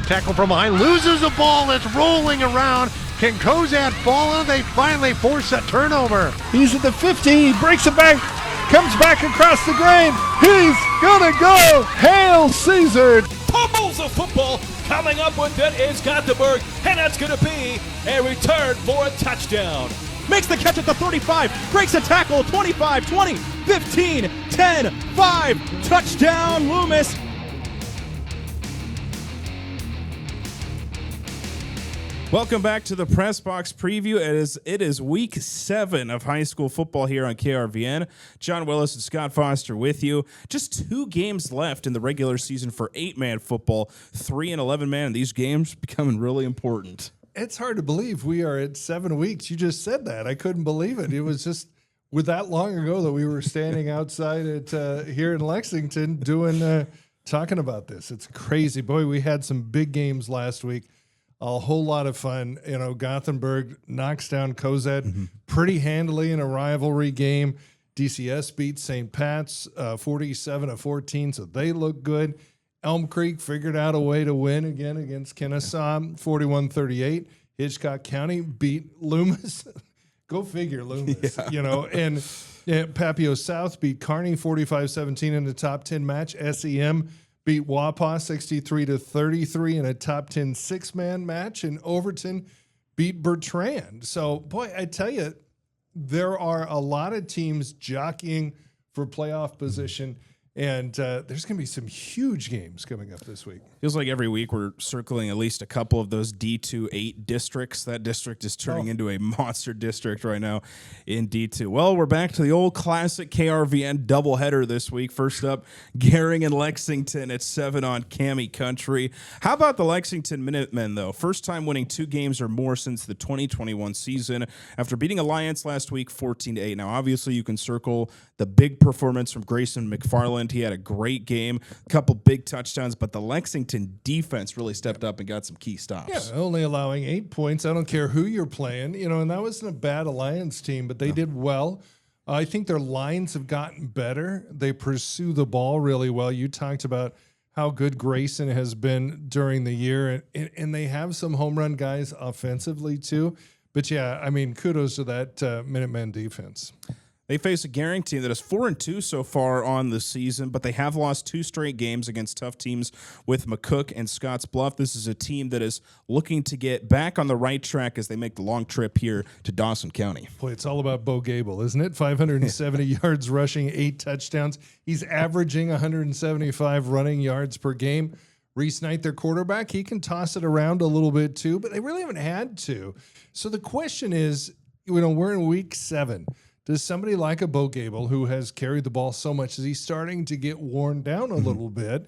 Tackle from behind, loses the ball, it's rolling around. Can Kozad fall on? They finally force a turnover. He's at the 50, he breaks it back, comes back across the grain. He's gonna go. Hail Caesar. Pummels of football. Coming up with it is Gothenburg, and that's going to be a return for a touchdown. Makes the catch at the 35, breaks a tackle, 25, 20, 15, 10, 5, touchdown Loomis. Welcome back to the Press Box Preview. It is week 7 of high school football here on KRVN. John Willis and Scott Foster with you. Just 2 games left in the regular season for 8-man football, 3 and 11-man, and these games becoming really important. It's hard to believe we are at 7 weeks. You just said that. I couldn't believe it. It was just with that long ago that we were standing outside at here in Lexington doing talking about this. It's crazy. Boy, we had some big games last week. A whole lot of fun. You know, Gothenburg knocks down Kozad pretty handily in a rivalry game. DCS beat St. Pat's 47-14, so they look good. Elm Creek figured out a way to win again against Kennesaw 41-38. Hitchcock County beat Loomis. Go figure, Loomis. Yeah. You know, and Papio South beat Kearney 45-17 in the top 10 match. SEM beat Wapaw 63-33 in a top 10 6-man match, and Overton beat Bertrand. So, boy, I tell you, there are a lot of teams jockeying for playoff position, and there's going to be some huge games coming up this week. Feels like every week we're circling at least a couple of those D2 8 districts. That district is turning into a monster district right now in D2. Well, we're back to the old classic KRVN doubleheader this week. First up, Gering and Lexington at 7 on Cami Country. How about the Lexington Minutemen, though? First time winning 2 games or more since the 2021 season after beating Alliance last week 14-8. Now, obviously, you can circle the big performance from Grayson McFarland. He had a great game, a couple big touchdowns, but the Lexington defense really stepped up and got some key stops. Yeah, only allowing 8 points. I don't care who you're playing, you know, and that wasn't a bad Alliance team, but they did well. I think their lines have gotten better. They pursue the ball really well. You talked about how good Grayson has been during the year, and they have some home run guys offensively too. But yeah, I mean, kudos to that Minutemen defense. They face a Gering team that is 4-2 so far on the season, but they have lost 2 straight games against tough teams with McCook and Scotts Bluff. This is a team that is looking to get back on the right track as they make the long trip here to Dawson County. Boy, it's all about Bo Gable, isn't it? 570 yards rushing, 8 touchdowns. He's averaging 175 running yards per game. Reese Knight, their quarterback, he can toss it around a little bit too, but they really haven't had to. So the question is, you know, we're in week 7. Does somebody like a Bo Gable, who has carried the ball so much, is he starting to get worn down a little bit?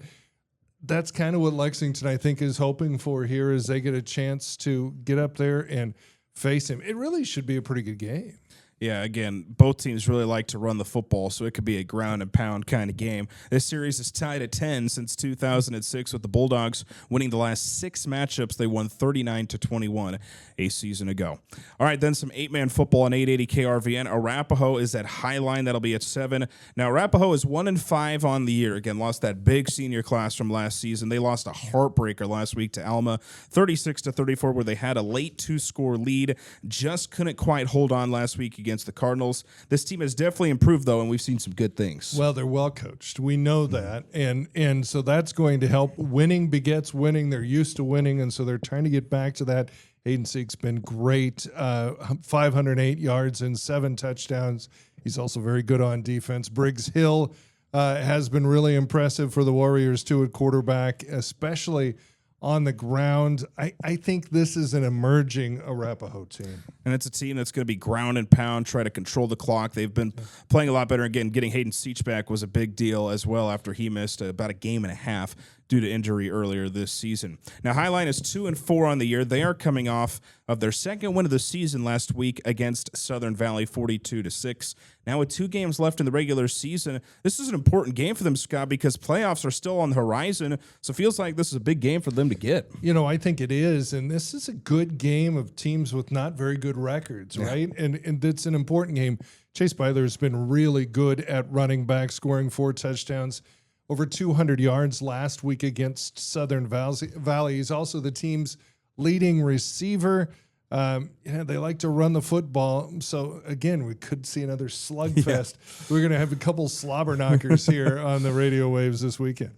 That's kind of what Lexington, I think, is hoping for here as they get a chance to get up there and face him. It really should be a pretty good game. Yeah, again, both teams really like to run the football, so it could be a ground and pound kind of game. This series is tied at 10 since 2006, with the Bulldogs winning the last 6 matchups. They won 39-21 a season ago. All right, then some 8-man football on 880 KRVN. Arapahoe is at Highline. That'll be at 7. Now, Arapahoe is 1-5 on the year. Again, lost that big senior class from last season. They lost a heartbreaker last week to Alma, 36-34, where they had a late 2-score lead. Just couldn't quite hold on last week against the Cardinals. This team has definitely improved, though, and we've seen some good things. Well, they're well coached. We know that, and so that's going to help. Winning begets winning. They're used to winning, and so they're trying to get back to that. Hayden Seek's been great, 508 yards and 7 touchdowns. He's also very good on defense. Briggs Hill has been really impressive for the Warriors, too, at quarterback, especially on the ground. I think this is an emerging Arapahoe team. And it's a team that's going to be ground and pound, try to control the clock. They've been playing a lot better. Again, getting Hayden Seach back was a big deal as well after he missed about a game and a half due to injury earlier this season. Now, Highline is 2-4 on the year. They are coming off of their second win of the season last week against Southern Valley, 42-6. Now, with 2 games left in the regular season, this is an important game for them, Scott, because playoffs are still on the horizon. So it feels like this is a big game for them to get. You know, I think it is, and this is a good game of teams with not very good records, right? And it's an important game. Chase Byler has been really good at running back, scoring 4 touchdowns. over 200 yards last week against Southern Valley. He's also the team's leading receiver. They like to run the football. So, again, we could see another slugfest. Yeah. We're going to have a couple slobber knockers here on the radio waves this weekend.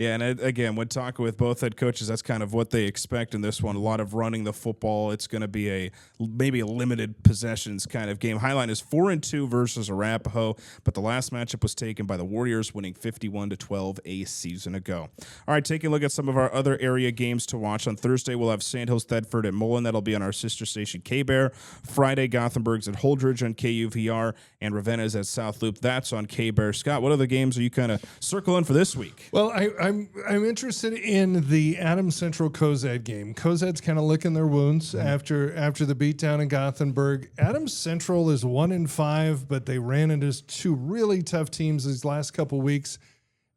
Yeah, and again, when talking with both head coaches, that's kind of what they expect in this one. A lot of running the football. It's going to be maybe a limited possessions kind of game. Highline is 4-2 versus Arapahoe, but the last matchup was taken by the Warriors, winning 51-12 a season ago. All right, taking a look at some of our other area games to watch. On Thursday, we'll have Sandhills Thedford at Mullen. That'll be on our sister station K-Bear. Friday, Gothenburg's at Holdridge on KUVR, and Ravenna's at South Loop. That's on K-Bear. Scott, what other games are you kind of circling for this week? Well, I'm interested in the Adams Central Cozad game. Cozad's kind of licking their wounds after the beatdown in Gothenburg. Adams Central is 1-5, but they ran into two really tough teams these last couple weeks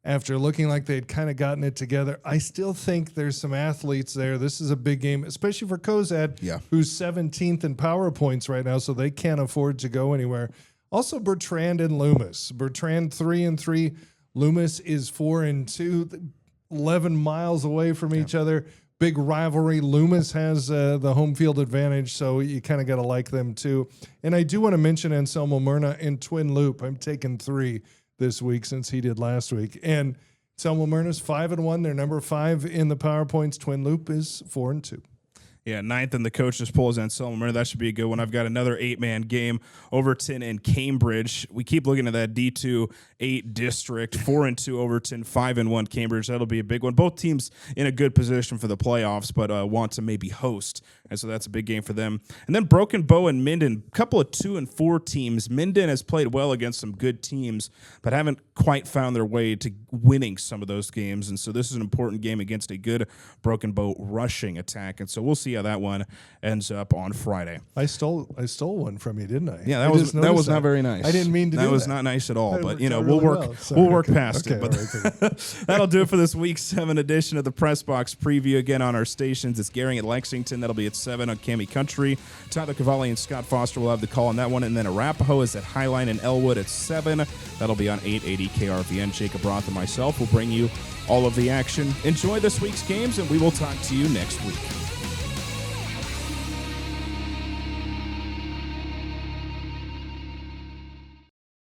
after looking like they'd kind of gotten it together. I still think there's some athletes there. This is a big game, especially for Cozad, who's 17th in power points right now, so they can't afford to go anywhere. Also, Bertrand and Loomis. Bertrand 3-3. Loomis is 4-2. 11 miles away from each other. Big rivalry. Loomis has the home field advantage, so you kind of got to like them too. And I do want to mention Anselmo Myrna in Twin Loop. I'm taking 3 this week since he did last week. And Anselmo Myrna's 5-1. They're number 5 in the PowerPoints. Twin Loop is 4-2. Yeah, 9th in the coaches' poll is Anselmo Myrna. That should be a good one. I've got another 8-man game, Overton and Cambridge. We keep looking at that D2 8 district, 4-2 Overton, 5-1 Cambridge. That'll be a big one. Both teams in a good position for the playoffs, but want to maybe host, and so that's a big game for them. And then Broken Bow and Minden, a couple of 2-4 teams. Minden has played well against some good teams, but haven't quite found their way to winning some of those games, and so this is an important game against a good Broken Bow rushing attack, and so we'll see how that one ends up on Friday. I stole one from you, didn't I? Yeah, that was not very nice. I didn't mean to do that. That was not nice at all, but we'll work past it. But that'll do it for this week 7 edition of the Press Box Preview. Again on our stations, it's Gering at Lexington. That'll be at 7 on Cami Country. Tyler Cavalli and Scott Foster will have the call on that one, and then Arapahoe is at Highline and Elwood at 7. That'll be on 880 KRVN. Jacob Roth and myself will bring you all of the action. Enjoy this week's games, and we will talk to you next week.